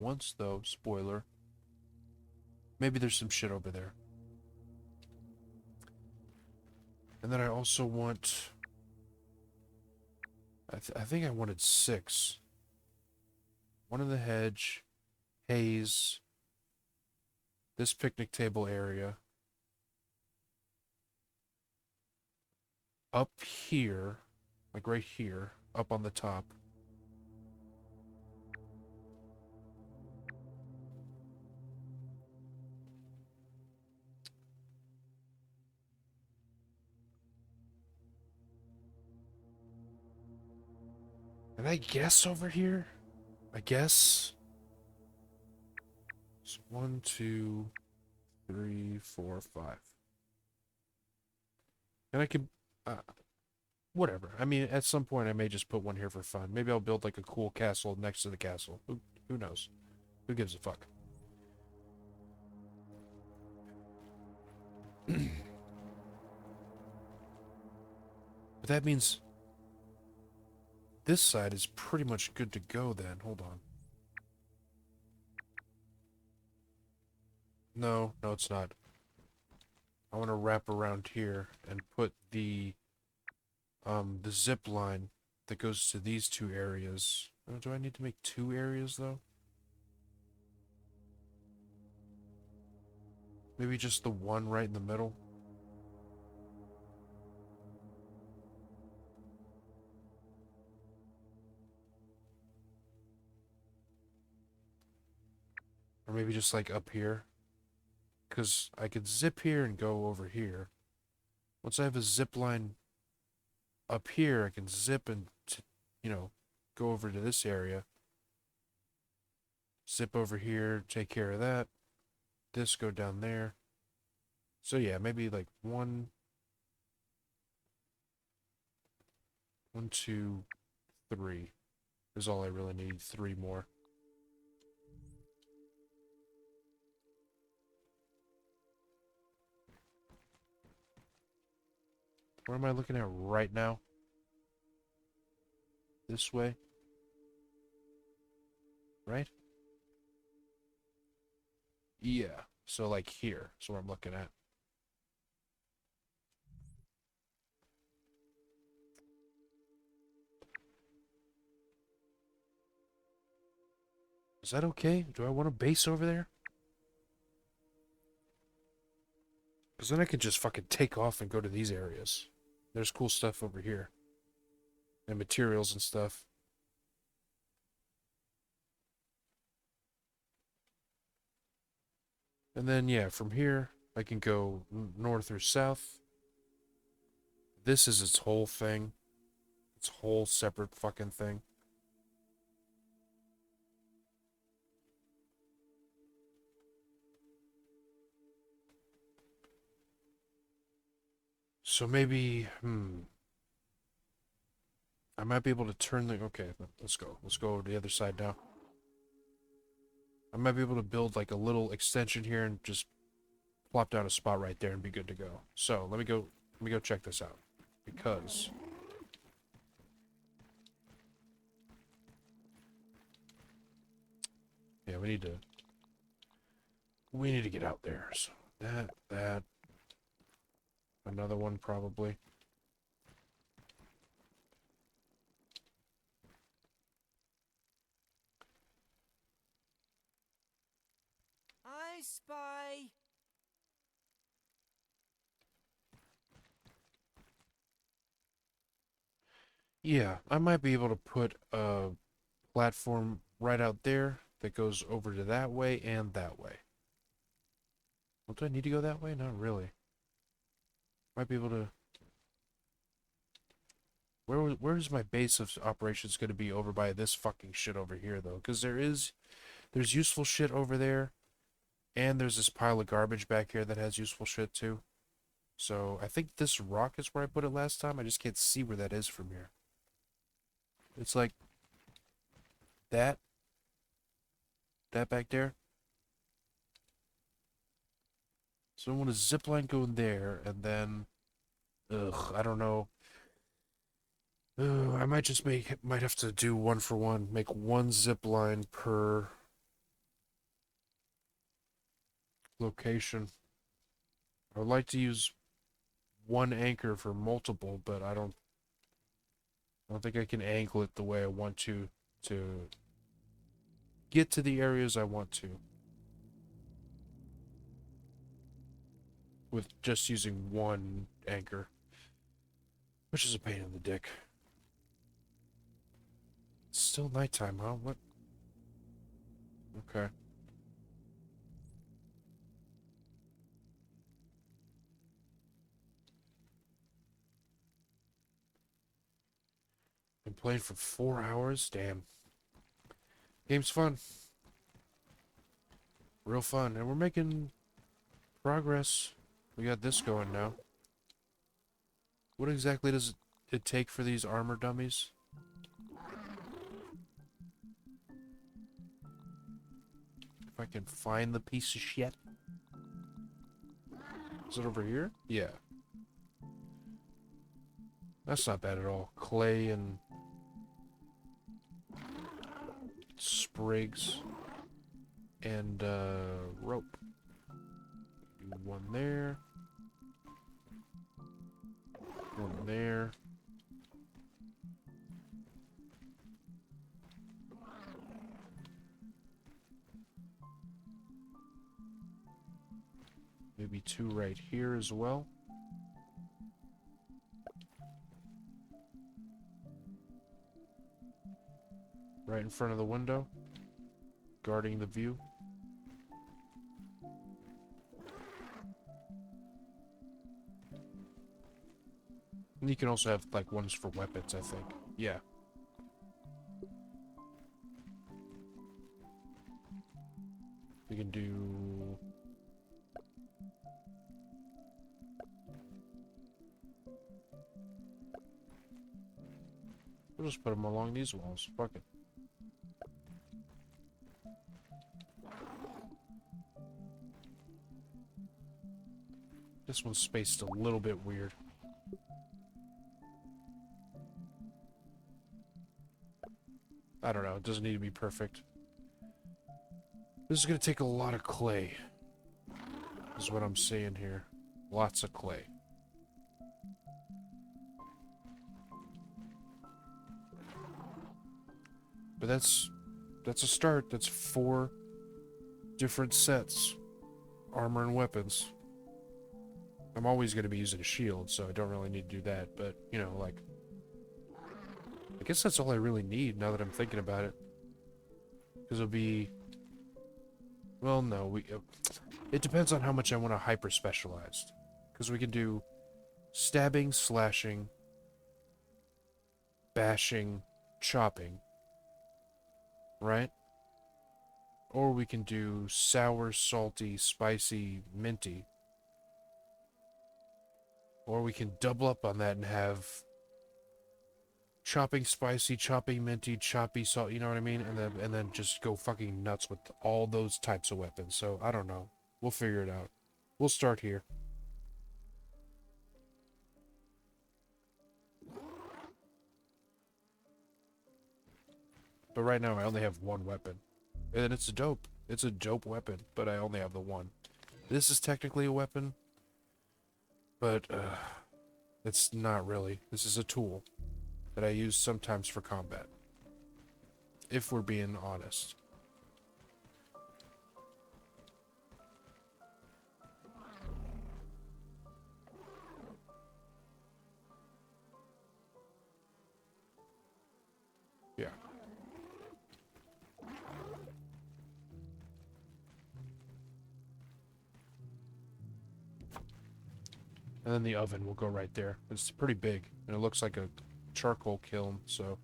once, though. Spoiler. Maybe there's some shit over there. And then I also want... I think I wanted 6. One in the hedge, haze, this picnic table area. Up here, like right here, up on the top. And I guess over here? I guess. So 1, 2, 3, 4, 5. And I can, whatever. I mean, at some point I may just put one here for fun. Maybe I'll build like a cool castle next to the castle. Who knows? Who gives a fuck? But that means this side is pretty much good to go then. Hold on. No, no, it's not. I want to wrap around here and put the zip line that goes to these 2 areas. Oh, do I need to make 2 areas though? Maybe just the one right in the middle. Or maybe just like up here. Because I could zip here and go over here. Once I have a zip line up here, I can zip and, go over to this area. Zip over here, take care of that. This go down there. So yeah, maybe like 1, 1, 2, 3 is all I really need. 3 more. Where am I looking at right now? This way? Right? Yeah. So like here is what I'm looking at. Is that okay? Do I want a base over there? Because then I could just fucking take off and go to these areas. There's cool stuff over here. And materials and stuff. And then, yeah, from here, I can go north or south. This is its whole thing. Its whole separate fucking thing. So maybe, I might be able to turn the... Okay, let's go. Let's go over to the other side now. I might be able to build like a little extension here and just plop down a spot right there and be good to go. So, let me go check this out. Because... Yeah, we need to get out there. So, that, another one probably. I spy. Yeah, I might be able to put a platform right out there that goes over to that way and that way. Well, do I need to go that way? Not really. Might be able to... Where's my base of operations going to be over by this fucking shit over here, though? Because there's useful shit over there, and there's this pile of garbage back here that has useful shit, too. So, I think this rock is where I put it last time. I just can't see where that is from here. It's like that. That back there. So I want a zip line going there, and then... Ugh, I don't know. I might have to do one for one. Make one zip line per location. I would like to use one anchor for multiple, but I don't think I can angle it the way I want to get to the areas I want to with just using one anchor, which is a pain in the dick. It's still nighttime, huh? What? Okay. Been playing for 4 hours? Damn. Game's fun. Real fun. And we're making progress. We got this going now. What exactly does it take for these armor dummies? If I can find the piece of shit. Is it over here? Yeah. That's not bad at all. Clay and sprigs and rope. Do one there. One there. Maybe two right here as well. Right in front of the window. Guarding the view. And you can also have, like, ones for weapons, I think. Yeah. We can do... We'll just put them along these walls. Fuck it. This one's spaced a little bit weird. I don't know. It doesn't need to be perfect. This is going to take a lot of clay. Is what I'm saying here. Lots of clay. But that's a start. That's 4 different sets. Armor and weapons. I'm always going to be using a shield, so I don't really need to do that. But, you know, like... I guess that's all I really need now that I'm thinking about it. Because it'll be... Well, no. It depends on how much I want to hyper-specialized. Because we can do stabbing, slashing, bashing, chopping. Right? Or we can do sour, salty, spicy, minty. Or we can double up on that and have chopping spicy, chopping minty, choppy salt, you know what I mean? And then just go fucking nuts with all those types of weapons. So, I don't know. We'll figure it out. We'll start here. But right now I only have one weapon. And it's dope. It's a dope weapon, but I only have the one. This is technically a weapon, but it's not really. This is a tool that I use sometimes for combat. If we're being honest. Yeah. And then the oven will go right there. It's pretty big, and it looks like a charcoal kiln, so...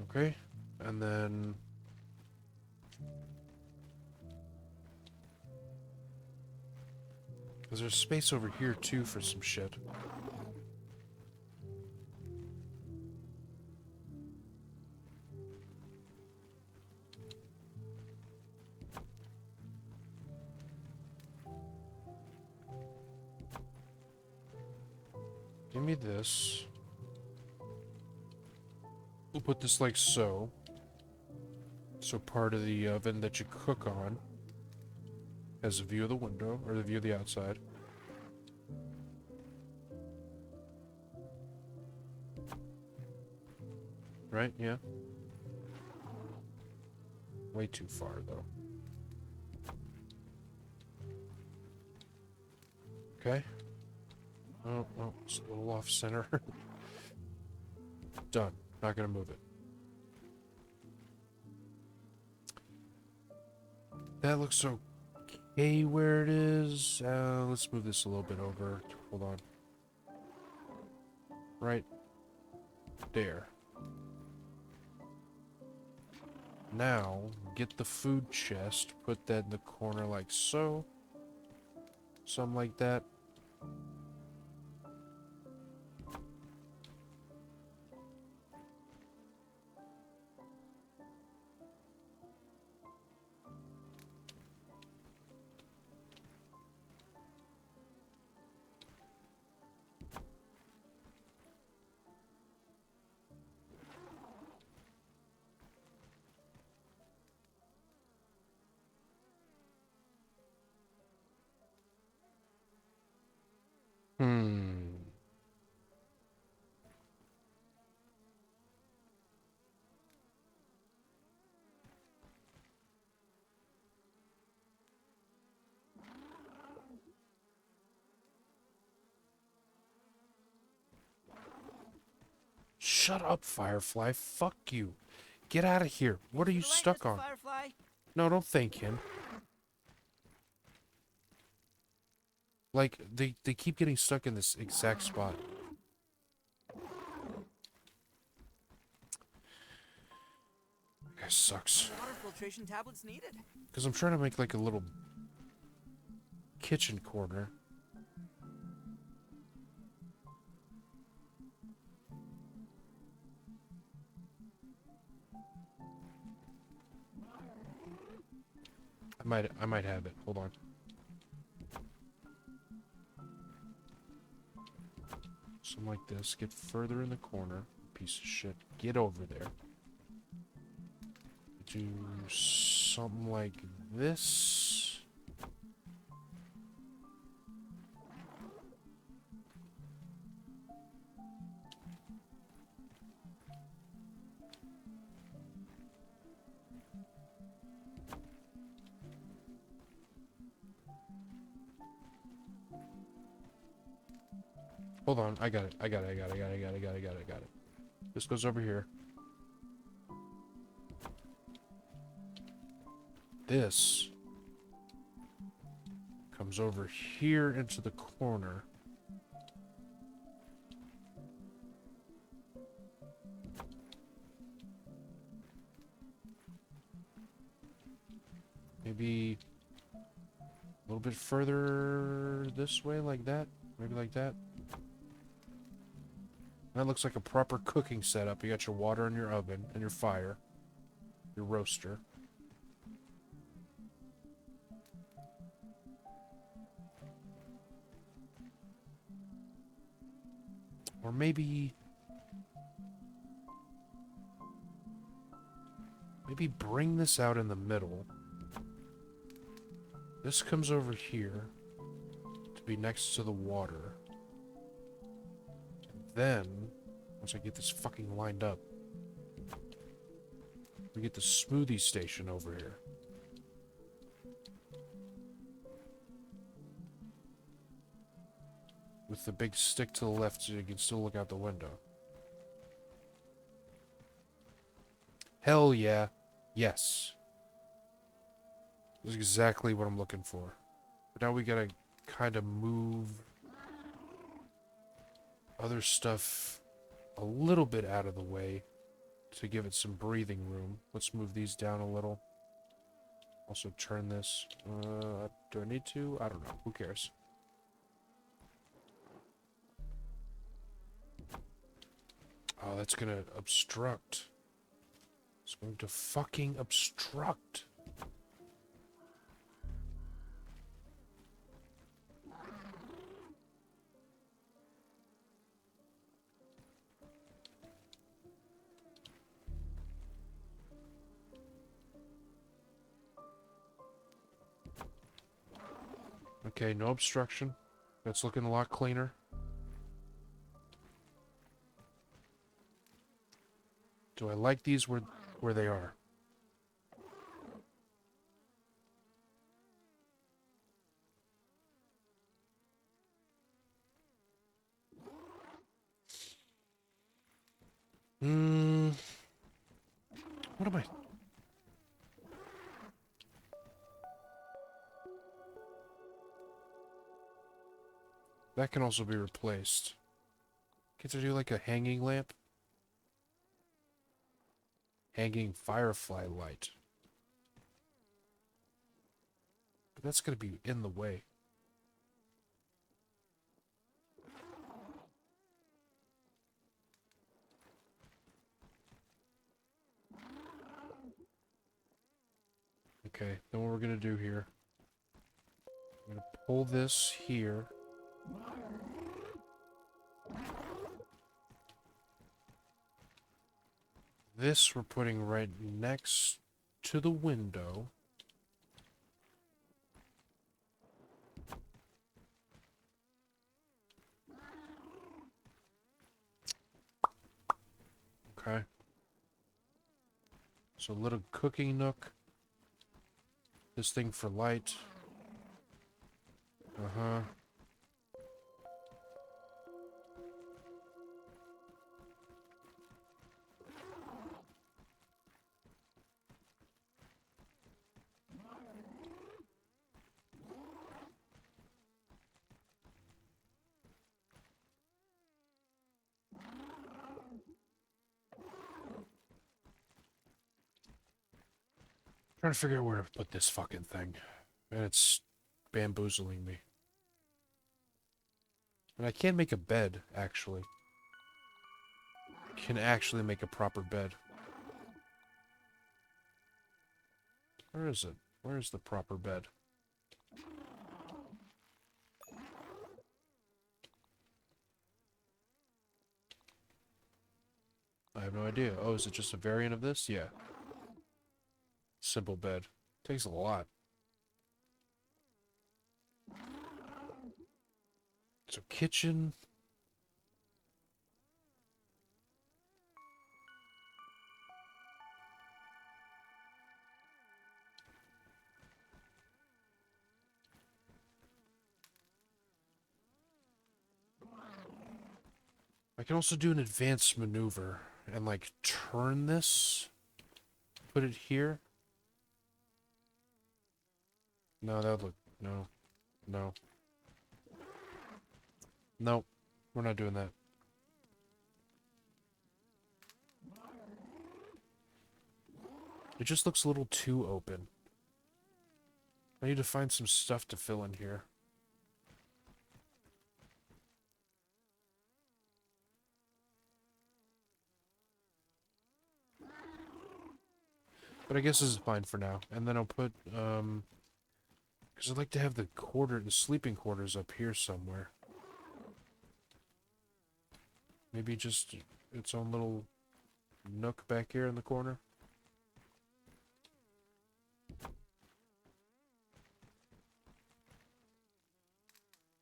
Okay, and then... Because there's space over here, too, for some shit. Give me this. We'll put this like so. So part of the oven that you cook on has a view of the window, or the view of the outside. Right? Yeah. Way too far, though. Okay. Oh, oh, it's a little off center. Done. Not gonna move it. That looks okay where it is. Let's move this a little bit over. Hold on. Right there. Now, get the food chest, put that in the corner like so. Something like that. Hmm. Shut up, Firefly. Fuck you. Get out of here. What are you Too late, stuck Mr. on? Firefly. No, don't thank him. Like, they keep getting stuck in this exact spot. That guy sucks. Water filtration tablets needed. Because I'm trying to make like a little kitchen corner. I might have it. Hold on. Something like this. Get further in the corner. Piece of shit. Get over there. Do something like this. Hold on. I got it. I got it. I got it. I got it. I got it. I got it. I got it. I got it. This goes over here. This comes over here into the corner. Maybe a little bit further this way, like that. Maybe like that. That looks like a proper cooking setup. You got your water in your oven and your fire, your roaster. Or maybe bring this out in the middle. This comes over here to be next to the water. And then, once I get this fucking lined up, we get the smoothie station over here. With the big stick to the left so you can still look out the window. Hell yeah. Yes. This is exactly what I'm looking for. But now we gotta kind of move other stuff a little bit out of the way to give it some breathing room. Let's move these down a little. Also turn this. Do I need to? I don't know. Who cares? Oh, that's gonna obstruct. It's going to fucking obstruct. Okay, no obstruction. That's looking a lot cleaner. Do I like these where they are? Hmm. What am I? That can also be replaced. Can't I do like a hanging lamp? Hanging firefly light. But that's gonna be in the way. Okay, then what we're gonna do here, I'm gonna pull this here. This we're putting right next to the window. Okay. So a little cooking nook. This thing for light. Uh-huh. Trying to figure out where to put this fucking thing. And it's bamboozling me. And I can make a bed, actually. Can actually make a proper bed. Where is it? Where is the proper bed? I have no idea. Oh, is it just a variant of this? Yeah. Simple bed. Takes a lot. So kitchen. I can also do an advanced maneuver and like turn this. Put it here. No, that would look... No. No. Nope. We're not doing that. It just looks a little too open. I need to find some stuff to fill in here. But I guess this is fine for now. And then I'll put, because I'd like to have the sleeping quarters up here somewhere. Maybe just its own little nook back here in the corner.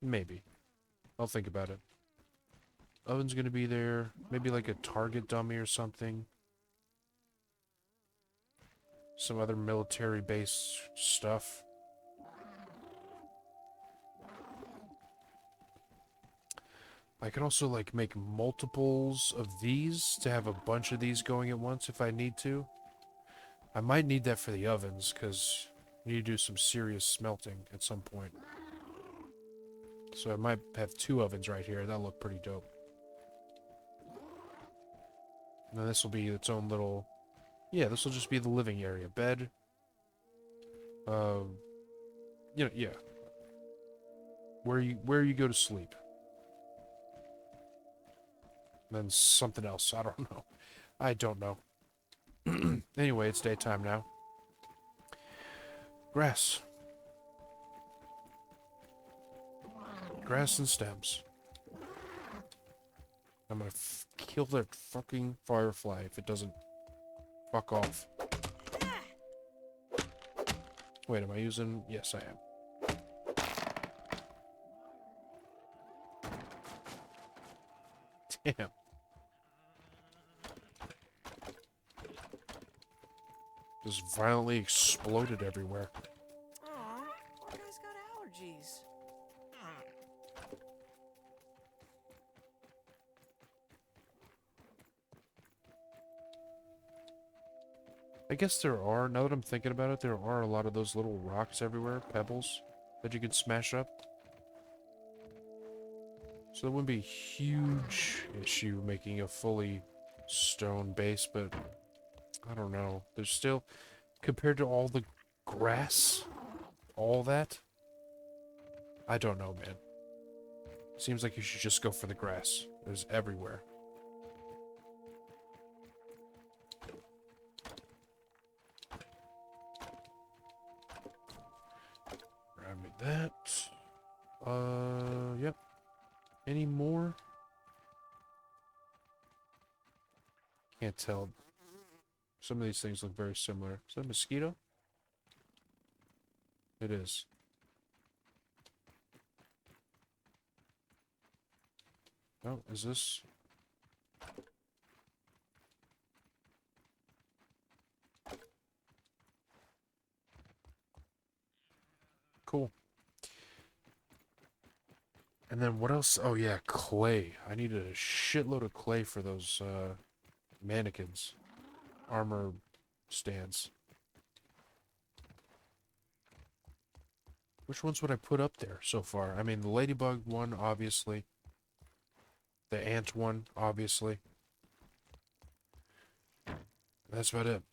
Maybe. I'll think about it. Oven's gonna be there. Maybe like a target dummy or something. Some other military base stuff. I can also like make multiples of these to have a bunch of these going at once if I need to. I might need that for the ovens because I need to do some serious smelting at some point. So I might have 2 ovens right here. That'll look pretty dope. Now this will be its own little... Yeah, this will just be the living area. Bed. Yeah. Where you go to sleep. And then something else. I don't know. I don't know. Anyway, it's daytime now. Grass. Grass and stems. I'm gonna kill that fucking firefly if it doesn't fuck off. Wait, am I using... Yes, I am. Damn. Just violently exploded everywhere. Aw, poor guy's got allergies. I guess there are, now that I'm thinking about it, there are a lot of those little rocks everywhere, pebbles, that you can smash up. So that wouldn't be a huge issue making a fully stone base, but I don't know. There's still, compared to all the grass, all that, I don't know, man. Seems like you should just go for the grass. There's everywhere. Grab me that. Yep. Any more? Can't tell. Some of these things look very similar. Is that a mosquito? It is. Oh, is this? Cool. And then what else? Oh yeah, clay. I needed a shitload of clay for those mannequins. Armor stands. Which ones would I put up there so far? I mean, the ladybug one, obviously. The ant one, obviously. That's about it.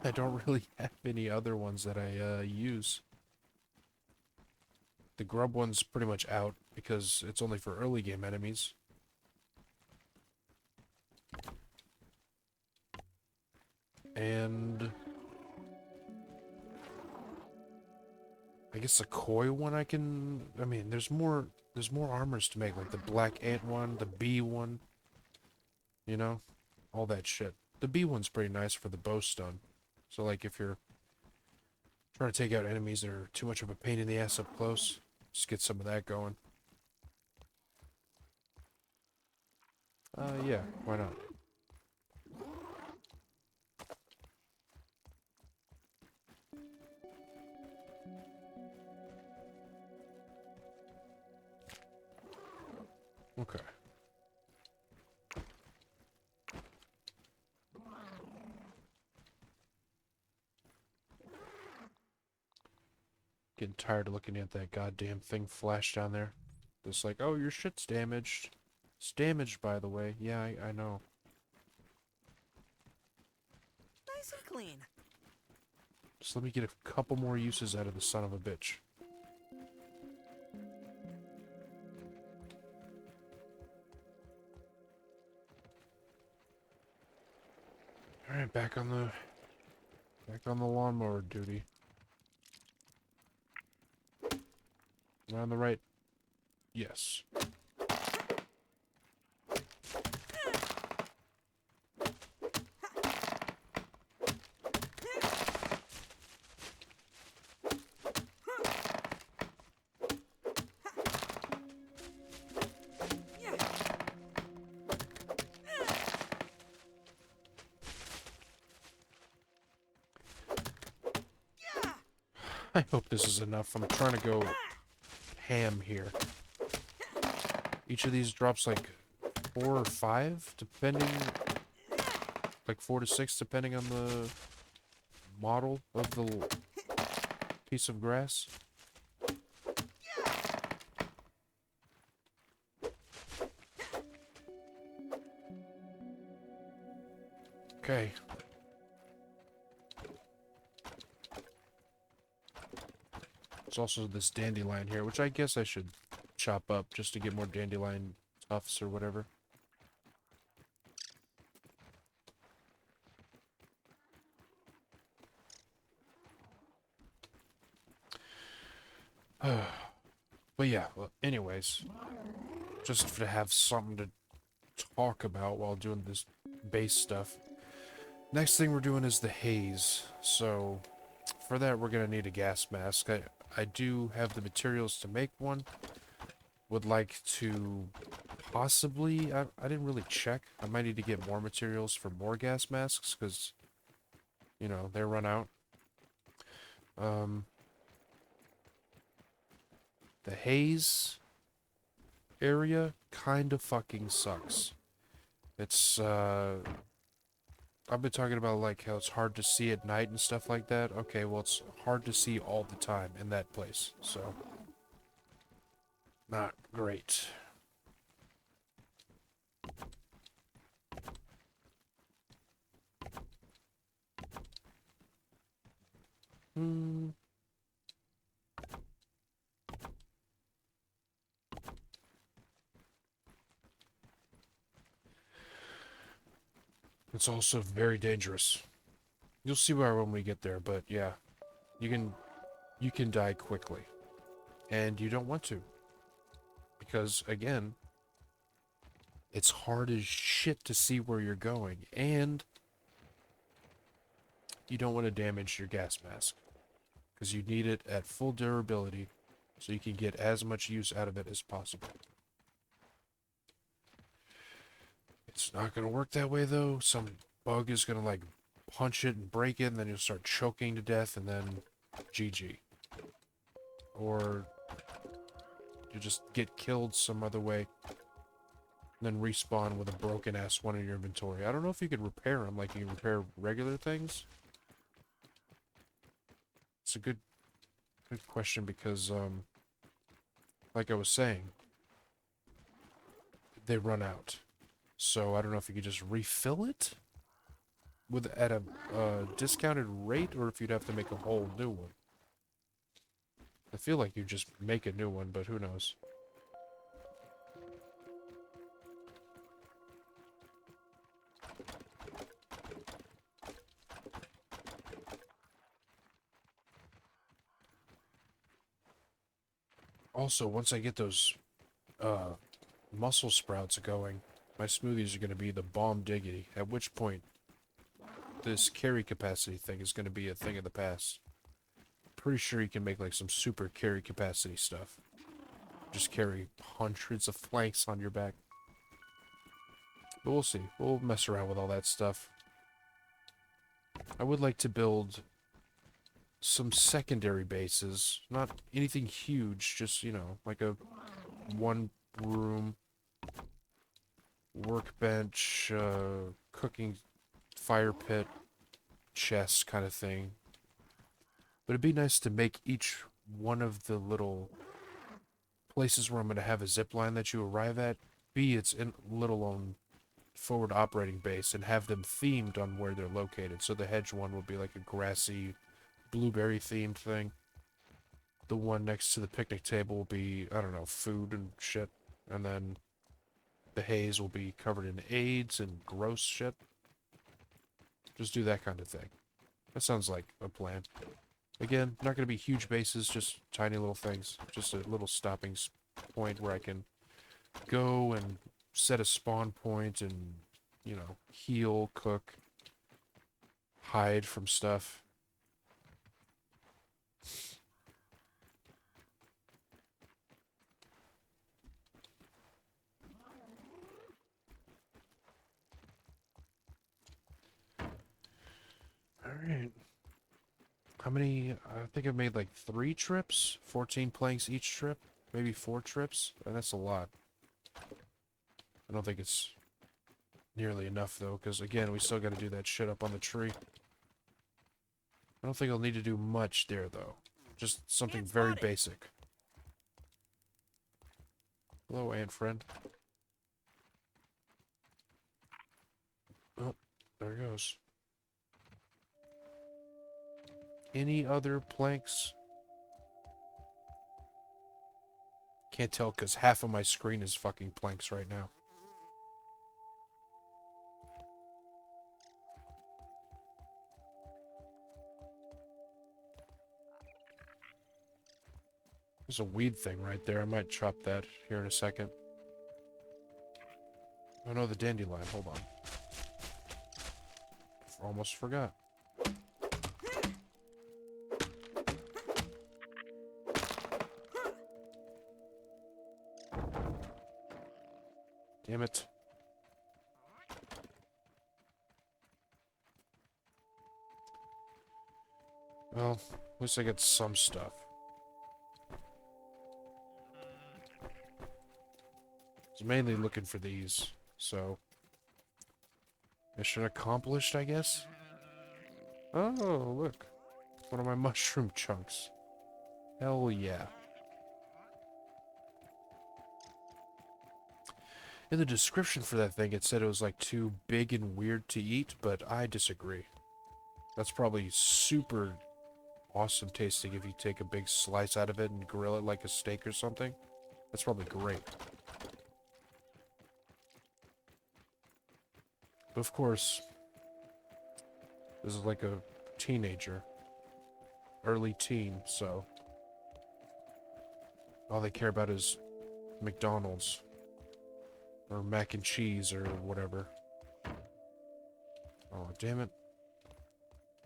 I don't really have any other ones that I use. The grub one's pretty much out because it's only for early game enemies. And I guess the koi one I mean, there's more armors to make, like the black ant one, the bee one, you know? All that shit. The bee one's pretty nice for the bow stun. So like if you're trying to take out enemies that are too much of a pain in the ass up close, just get some of that going. Yeah, why not? Okay. Getting tired of looking at that goddamn thing flash down there. Just like, oh, your shit's damaged. It's damaged, by the way. Yeah, I know. Nice and clean. Just let me get a couple more uses out of the son of a bitch. Alright, back on the lawnmower duty. Am I on the right? Yes. I hope this is enough. I'm trying to go ham here. Each of these drops like 4 or 5, depending, like 4 to 6, depending on the model of the piece of grass. Okay. There's also this dandelion here, which I guess I should chop up just to get more dandelion tufts or whatever. But yeah, well, anyways, just to have something to talk about while doing this base stuff. Next thing we're doing is the haze. So for that, we're gonna need a gas mask. I do have the materials to make one. would like to possibly... I didn't really check. I might need to get more materials for more gas masks, because, you know, they run out. The haze area kind of fucking sucks. It's, I've been talking about, like, how it's hard to see at night and stuff like that. Okay, well, it's hard to see all the time in that place, so... not great. Hmm... It's also very dangerous. You'll see why when we get there, but yeah. You can die quickly. And you don't want to. Because, again, it's hard as shit to see where you're going. And you don't want to damage your gas mask. Because you need it at full durability so you can get as much use out of it as possible. It's not going to work that way, though. Some bug is going to, like, punch it and break it, and then you'll start choking to death, and then GG. Or you just get killed some other way, and then respawn with a broken-ass one in your inventory. I don't know if you could repair them, like you can repair regular things. It's a good question, because, like I was saying, they run out. So I don't know if you could just refill it at a discounted rate, or if you'd have to make a whole new one. I feel like you just make a new one, but who knows. Also, once I get those mussel sprouts going, my smoothies are going to be the bomb diggity, at which point this carry capacity thing is going to be a thing of the past. Pretty sure you can make like some super carry capacity stuff. Just carry hundreds of planks on your back. But we'll see. We'll mess around with all that stuff. I would like to build some secondary bases. Not anything huge, just, you know, like a one room workbench, cooking fire pit, chest kind of thing. But it'd be nice to make each one of the little places where I'm going to have a zip line that you arrive at be its little own forward operating base, and have them themed on where they're located. So the hedge one will be like a grassy, blueberry themed thing. The one next to the picnic table will be, I don't know, food and shit. And then the haze will be covered in AIDS and gross shit. Just do that kind of thing. That sounds like a plan. Again, not going to be huge bases, just tiny little things. Just a little stopping point where I can go and set a spawn point and, you know, heal, cook, hide from stuff. Alright. How many? I think I've made like 3 trips? 14 planks each trip? Maybe 4 trips? And that's a lot. I don't think it's nearly enough, though, because, again, we still got to do that shit up on the tree. I don't think I'll need to do much there, though. Just something very basic. Hello, ant friend. Oh, there it goes. Any other planks? Can't tell because half of my screen is fucking planks right now. There's a weed thing right there. I might chop that here in a second. Oh no, the dandelion. Hold on. Almost forgot. Damn it. Well, at least I get some stuff. I was mainly looking for these, so... Mission accomplished, I guess? Oh, look. One of my mushroom chunks. Hell yeah. In the description for that thing, it said it was like too big and weird to eat, but I disagree. That's probably super awesome tasting if you take a big slice out of it and grill it like a steak or something. That's probably great. But of course, this is like a teenager. Early teen, so... all they care about is McDonald's. Or mac and cheese or whatever. Oh, damn it.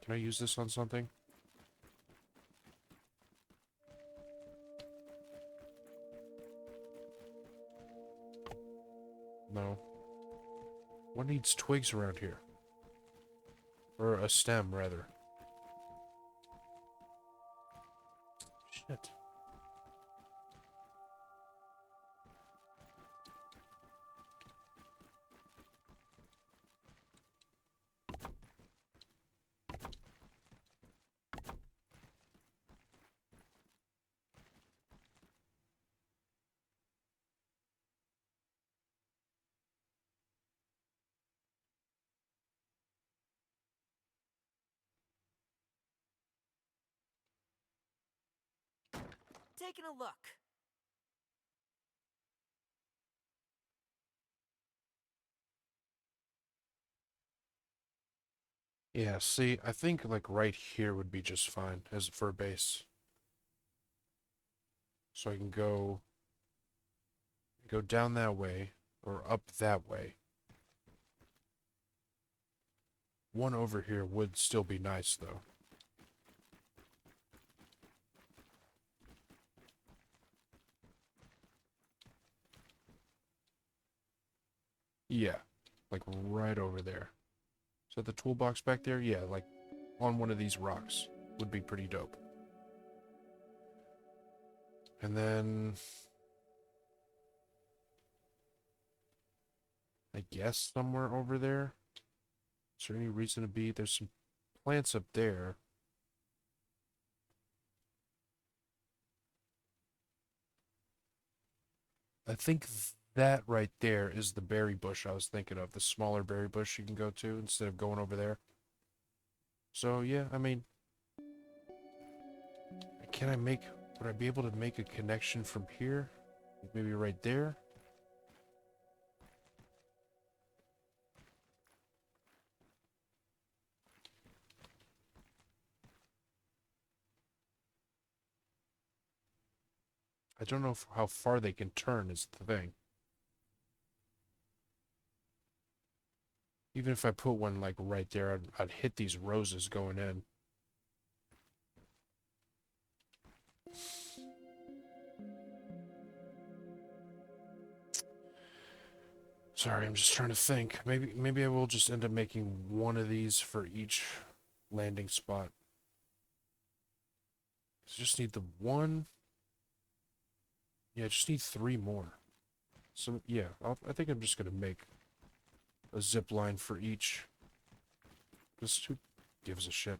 Can I use this on something? No. What needs twigs around here? Or a stem, rather. Shit. Taking a look. Yeah, see, I think like right here would be just fine as for a base. So I can go down that way or up that way. One over here would still be nice though. Yeah, like right over there. Is that the toolbox back there? Yeah, like on one of these rocks would be pretty dope. And then I guess somewhere over there. Is there any reason to be? There's some plants up there. I think that right there is the berry bush I was thinking of. The smaller berry bush you can go to instead of going over there. So, yeah, I mean... would I be able to make a connection from here? Maybe right there? I don't know how far they can turn is the thing. Even if I put one, like, right there, I'd hit these roses going in. Sorry, I'm just trying to think. Maybe I will just end up making one of these for each landing spot. I just need the one. Yeah, I just need 3 more. So, yeah, I think I'm just going to make a zip line for each. Because who gives a shit?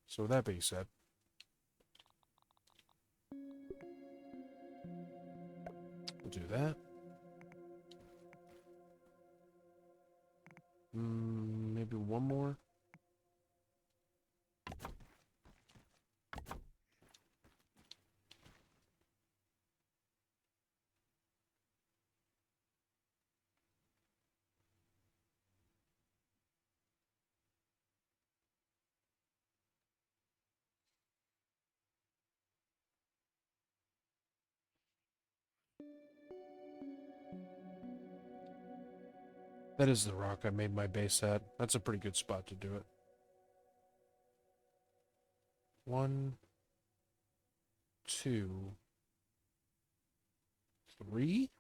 So with that being said, we'll do that. Maybe one more. That is the rock I made my base at. That's a pretty good spot to do it. 1, 2, 3.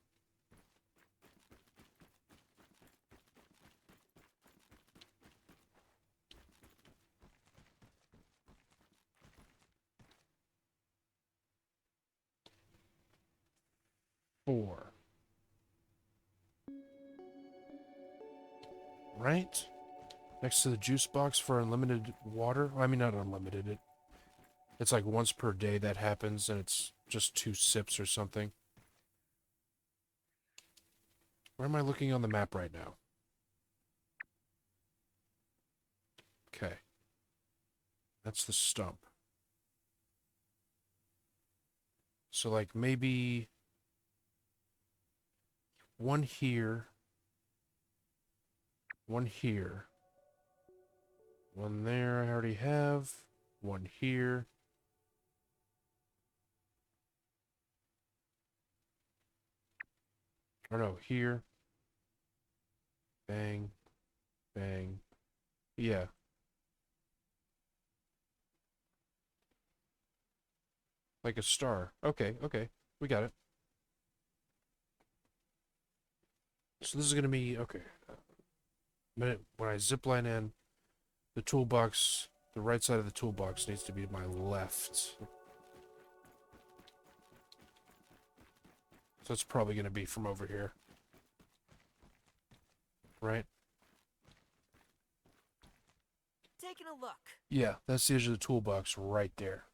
4. Right? Next to the juice box for unlimited water. I mean, not unlimited. It's like once per day that happens, and it's just 2 sips or something. Where am I looking on the map right now? Okay. That's the stump. So, like, maybe one here, one here, one there I already have, one here. Or no, here. Bang, bang. Yeah. Like a star. Okay, okay. We got it. So this is going to be, okay. When I zipline in, the toolbox, the right side of the toolbox needs to be my left. So it's probably going to be from over here. Right? Taking a look. Yeah, that's the edge of the toolbox right there.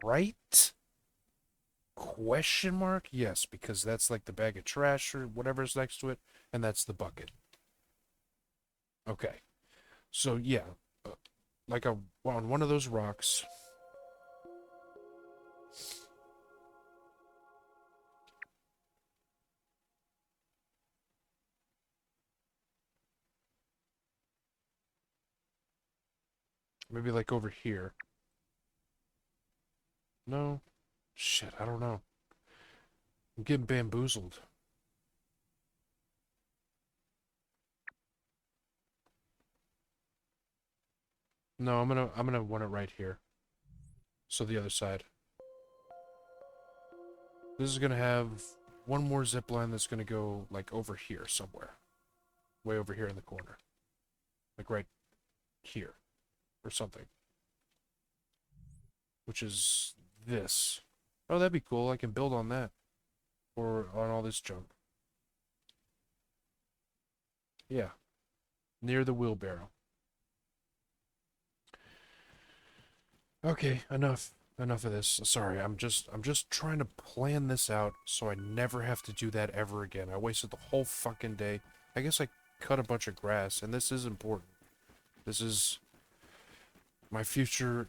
Right? Question mark? Yes, because that's like the bag of trash or whatever's next to it, and that's the bucket. Okay. So, yeah. Like on one of those rocks. Maybe like over here. No? Shit, I don't know. I'm getting bamboozled. No, I'm gonna want it right here. So the other side. This is gonna have one more zip line that's gonna go like over here somewhere. Way over here in the corner. Like right here. Or something. Which is this. Oh, that'd be cool. I can build on that. Or on all this junk. Yeah. Near the wheelbarrow. Okay, enough. Enough of this. Sorry, I'm just trying to plan this out so I never have to do that ever again. I wasted the whole fucking day. I guess I cut a bunch of grass, and this is important. This is my future,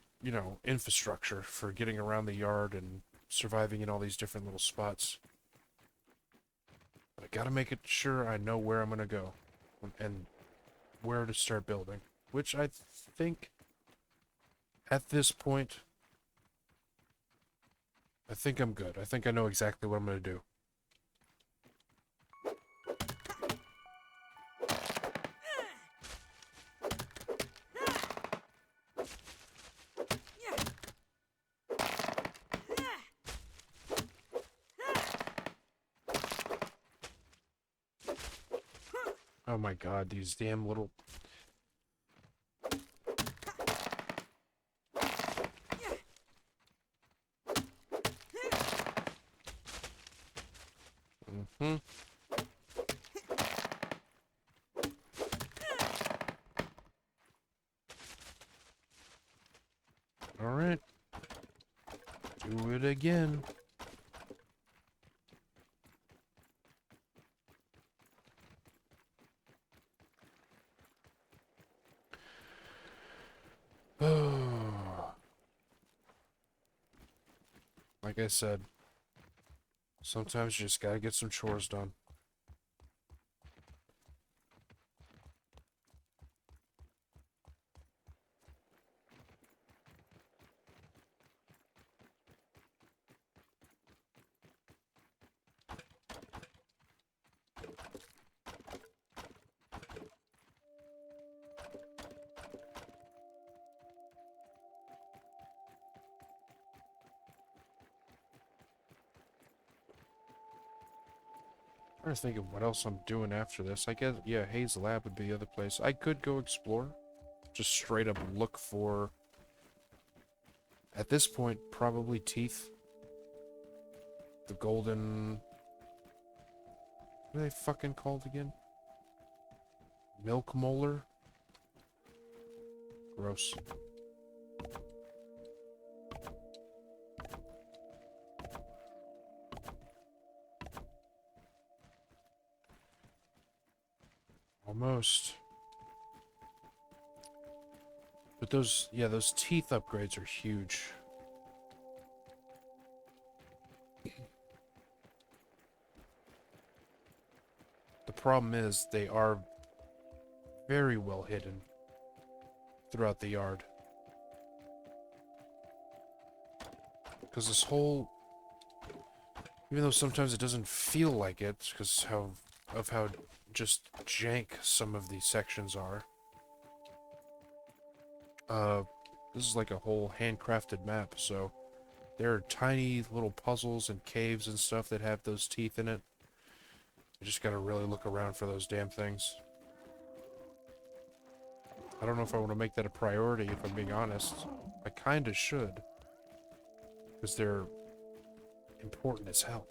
infrastructure for getting around the yard and surviving in all these different little spots. But I gotta make it sure I know where I'm gonna go and where to start building. Which I think at this point, I think I'm good. I think I know exactly what I'm gonna do. Oh my god, these damn little... Mm-hmm. Alright. Do it again. Like I said, sometimes you just gotta get some chores done. I'm trying to think of what else I'm doing after this. I guess, yeah, Hayes Lab would be the other place. I could go explore. Just straight up look for... At this point, probably teeth. The golden What are they fucking called again? Milk molar? Gross. Almost. But those, yeah, those teeth upgrades are huge. The problem is they are very well hidden throughout the yard. Because this whole, even though sometimes it doesn't feel like it, because of how just jank some of these sections are. This is like a whole handcrafted map, so there are tiny little puzzles and caves and stuff that have those teeth in it. You just gotta really look around for those damn things. I don't know if I want to make that a priority, if I'm being honest. I kinda should. Because they're important as hell.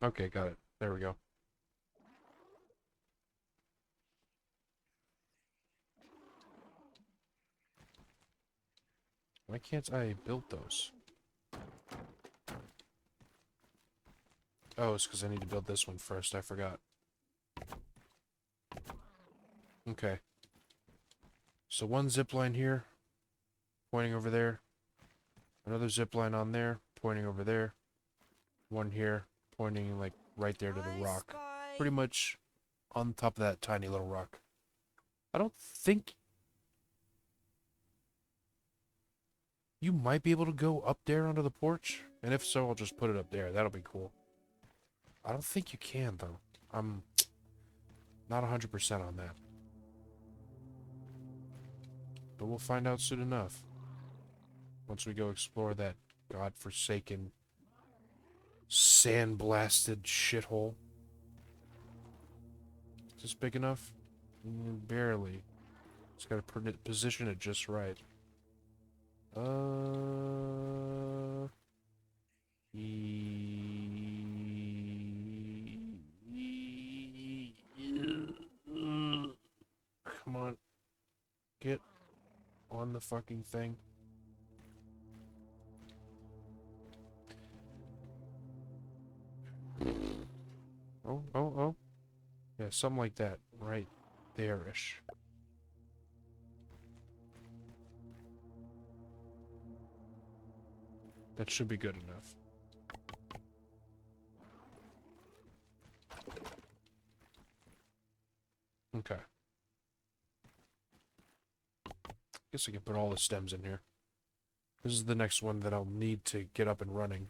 Okay, got it. There we go. Why can't I build those? Oh, it's because I need to build this one first. I forgot. Okay. So one zip line here, pointing over there. Another zip line on there, pointing over there. One here, pointing like right there to the I rock. spy. Pretty much on top of that tiny little rock. I don't think you might be able to go up there onto the porch. And if so, I'll just put it up there. That'll be cool. I don't think you can, though. I'm not 100% on that. But we'll find out soon enough. Once we go explore that godforsaken, sandblasted shithole. Is this big enough? Barely. Just gotta position it just right. Come on. Get on the fucking thing. Oh, oh, oh. Yeah, something like that. Right there-ish. That should be good enough. Okay. Guess I can put all the stems in here. This is the next one that I'll need to get up and running.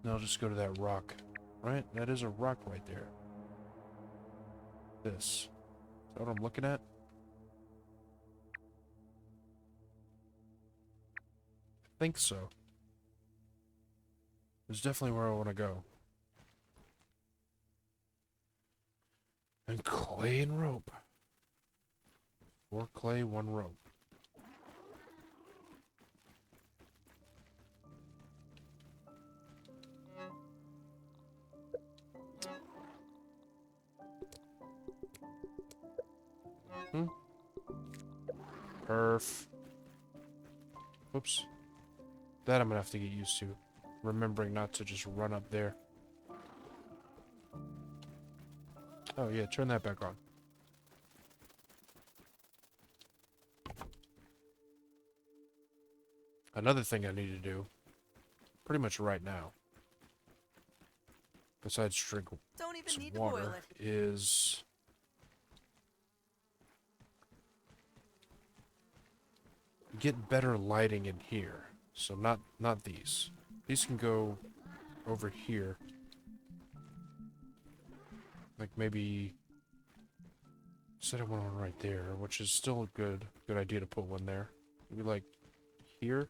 Then I'll just go to that rock. Right? That is a rock right there. This. Is that what I'm looking at? I think so. It's definitely where I want to go. And clay and rope. 4 clay, 1 rope. Perf. Oops. That I'm gonna have to get used to. Remembering not to just run up there. Oh yeah, turn that back on. Another thing I need to do, pretty much right now, besides drink Don't even some need to boil water, it. is get better lighting in here. So not these. These can go over here. Like maybe set one right there, which is still a good idea to put one there. Maybe like here.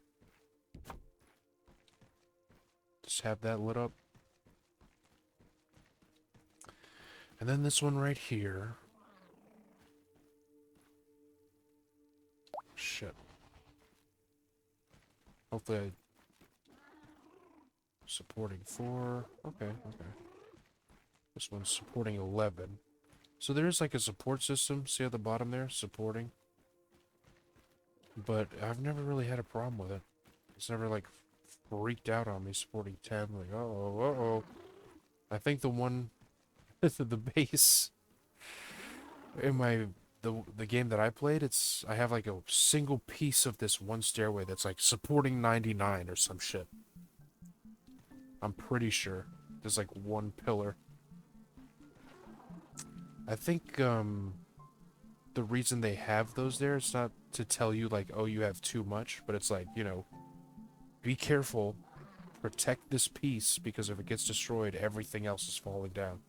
Just have that lit up. And then this one right here. Shit. Hopefully I... Supporting 4. Okay, okay. This one's supporting 11. So there's like a support system. See at the bottom there? Supporting. But I've never really had a problem with it. It's never like freaked out on me supporting 10. Like, uh-oh, uh-oh. I think the one... the base... In the game that I played, I have like a single piece of this one stairway that's like supporting 99 or some shit. I'm pretty sure there's like one pillar. I think the reason they have those there, it's not to tell you like, oh, you have too much, but it's like, you know, be careful, protect this piece, because if it gets destroyed, everything else is falling down.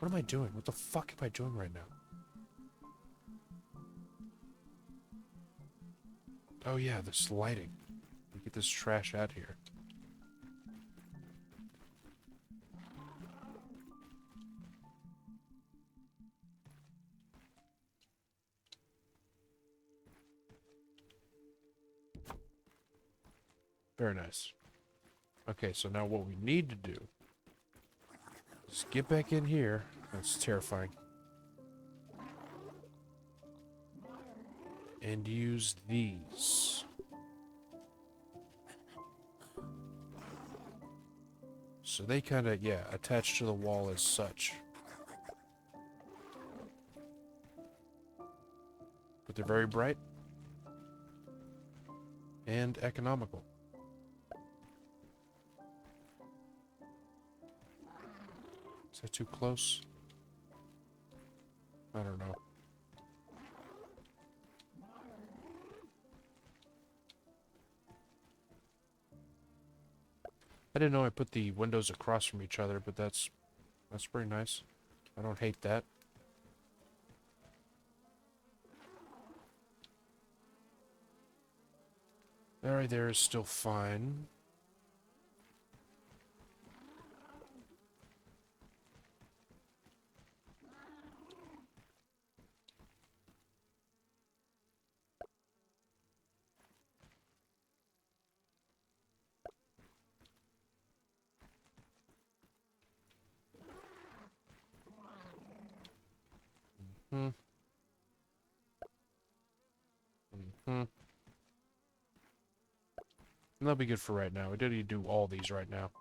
What am I doing? What the fuck am I doing right now? Oh yeah, this lighting. Get this trash out here. Very nice. Okay, so now what we need to do is get back in here. That's terrifying. And use these. So they kind of, yeah, attach to the wall as such. But they're very bright. And economical. Is that too close? I don't know. I didn't know I put the windows across from each other, but that's pretty nice. I don't hate that. That right there is still fine. Hmm. Hmm. That'll be good for right now. We don't need to do all these right now.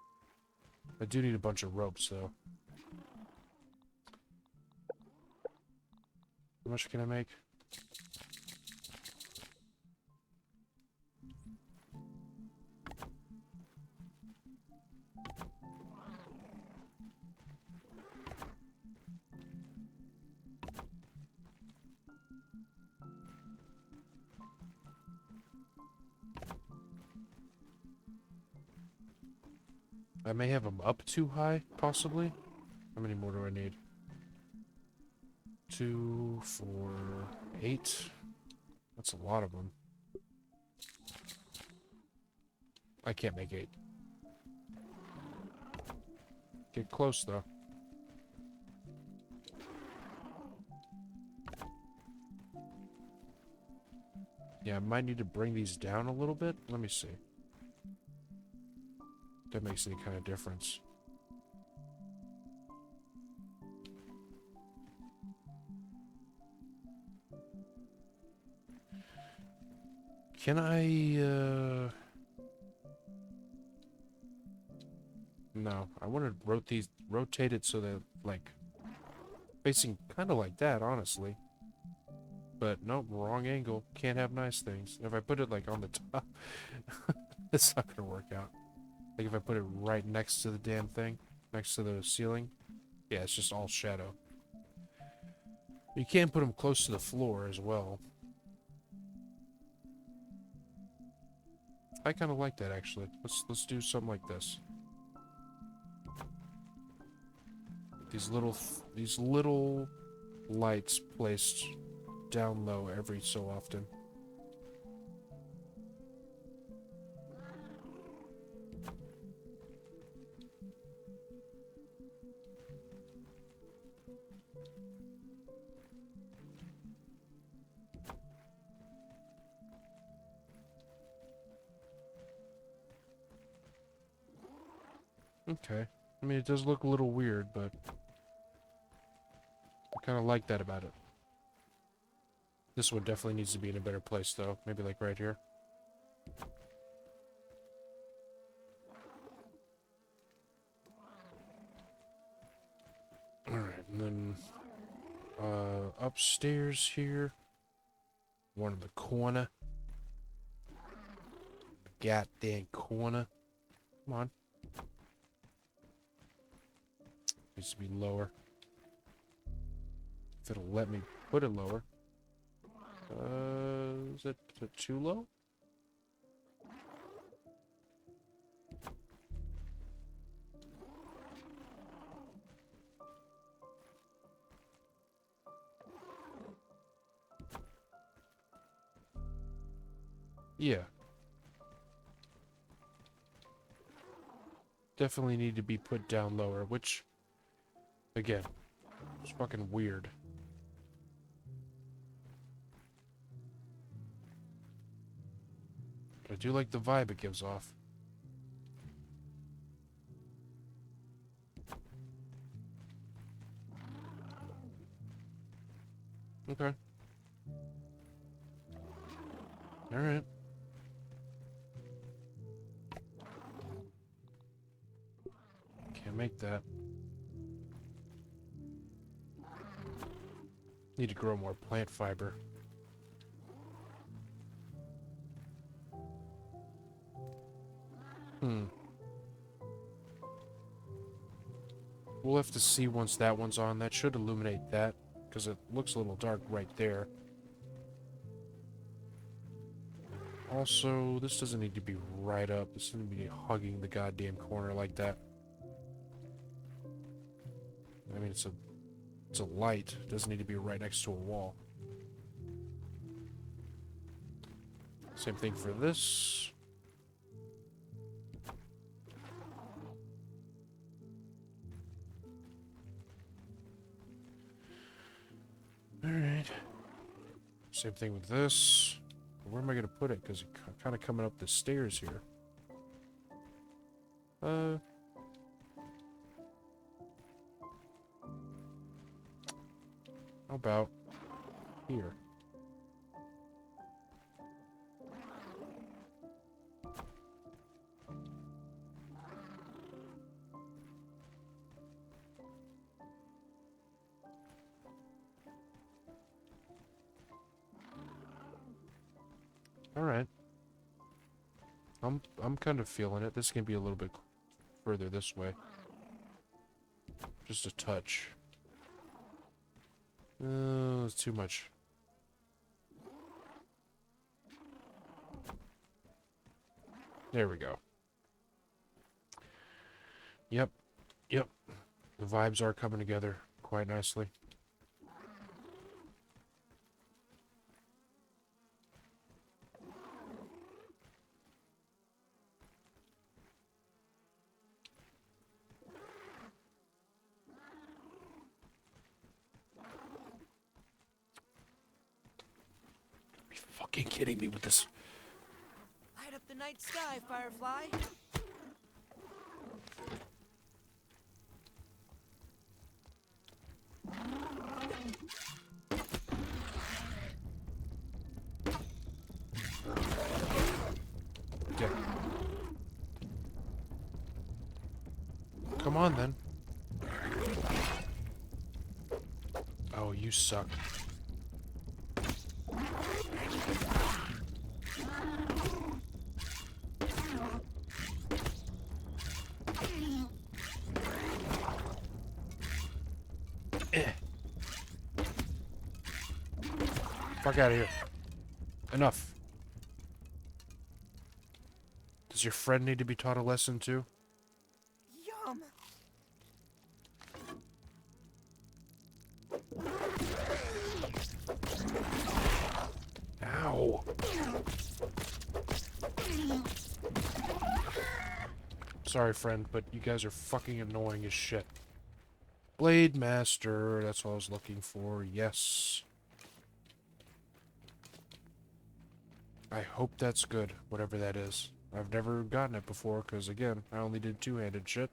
I do need a bunch of ropes, though. How much can I make? I may have them up too high, possibly. How many more do I need? 2, 4, 8. That's a lot of them. I can't make 8. Get close, though. Yeah, I might need to bring these down a little bit. Let me see. If that makes any kind of difference. Can I, No, I want to rotate it so that, like, facing kind of like that, honestly. but nope, wrong angle. Can't have nice things. If I put it like on the top, it's not gonna work out. Like if I put it right next to the damn thing, next to the ceiling, yeah, it's just all shadow. You can put them close to the floor as well. I kind of like that actually. Let's do something like this. These little lights placed down low every so often. Okay. I mean, it does look a little weird, but I kind of like that about it. This one definitely needs to be in a better place, though. Maybe like right here. Alright, and then upstairs here. One in the corner. Goddamn corner. Come on. Needs to be lower. If it'll let me put it lower. Is it too low? Yeah. Definitely need to be put down lower, which, again, is fucking weird. But I do like the vibe it gives off. Okay. Alright. Can't make that. Need to grow more plant fiber. We'll have to see once that one's on. That should illuminate that, because it looks a little dark right there. Also, this doesn't need to be right up. This doesn't be hugging the goddamn corner like that. I mean, it's a light. It doesn't need to be right next to a wall. Same thing for this. Alright. Same thing with this. Where am I going to put it? Because it's kind of coming up the stairs here. How about here? Alright. I'm kind of feeling it. This can be a little bit further this way. Just a touch. It's too much. There we go. Yep. Yep. The vibes are coming together quite nicely. Are you fucking kidding me with this? Light up the night sky, Firefly. Yeah. Come on, then. Oh, you suck. Fuck out of here. Enough. Does your friend need to be taught a lesson too? Yum. Ow. Sorry, friend, but you guys are fucking annoying as shit. Blade Master, that's what I was looking for. Yes. I hope that's good, whatever that is. I've never gotten it before, because, again, I only did two-handed shit.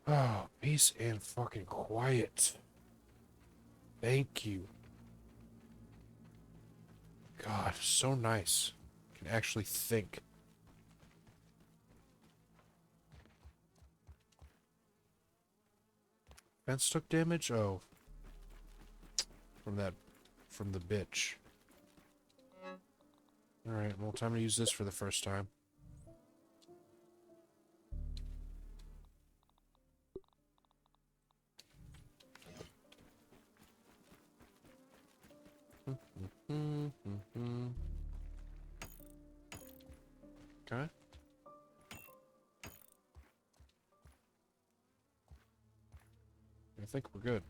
Oh, peace and fucking quiet. Thank you. God, so nice. Can actually think. Fence took damage? Oh. From the bitch. Alright, well, time to use this for the first time. Okay. I think we're good.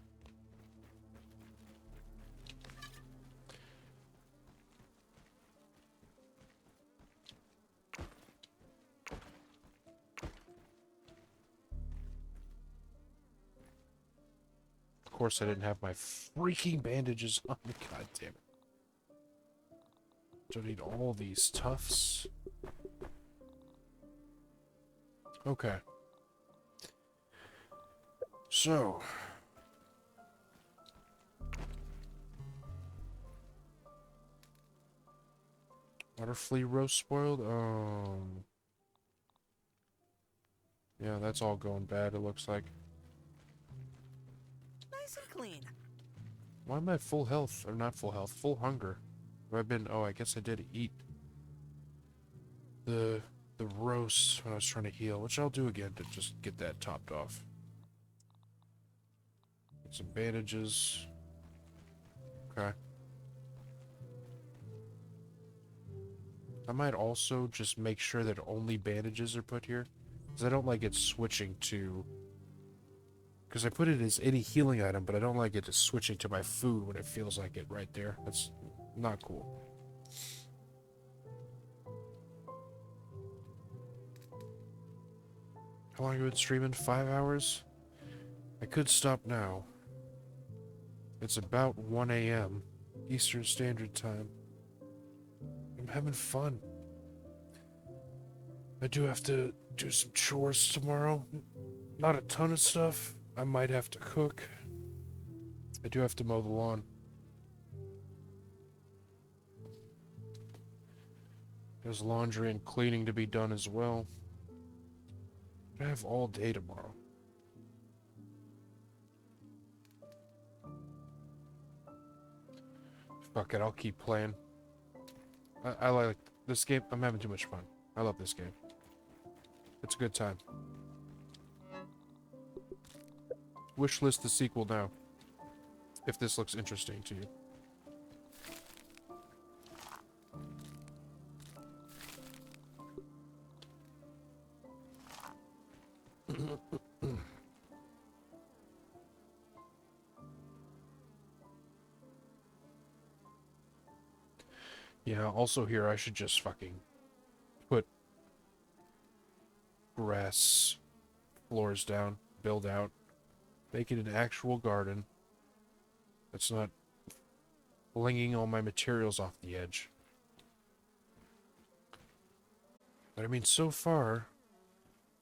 Of course, I didn't have my freaking bandages on me. God damn it. Don't need all these tufts. Okay. So. Water flea roast spoiled? Yeah, that's all going bad, it looks like. Nice and clean. Why am I full health? Or not full health, full hunger. Have I been... Oh, I guess I did eat the roast when I was trying to heal, which I'll do again to just get that topped off. Get some bandages. Okay. I might also just make sure that only bandages are put here. Because I don't like it switching to... Because I put it as any healing item, but I don't like it just switching to my food when it feels like it right there. That's not cool. How long have you been streaming? 5 hours? I could stop now. It's about 1 a.m. Eastern Standard Time. I'm having fun. I do have to do some chores tomorrow. Not a ton of stuff. I might have to cook. I do have to mow the lawn. There's laundry and cleaning to be done as well. I have all day tomorrow. Fuck it, I'll keep playing. I like this game. I'm having too much fun. I love this game. It's a good time. Wishlist the sequel now. If this looks interesting to you. Yeah, also here I should just fucking put grass floors down, build out, make it an actual garden. That's not flinging all my materials off the edge. But I mean, so far,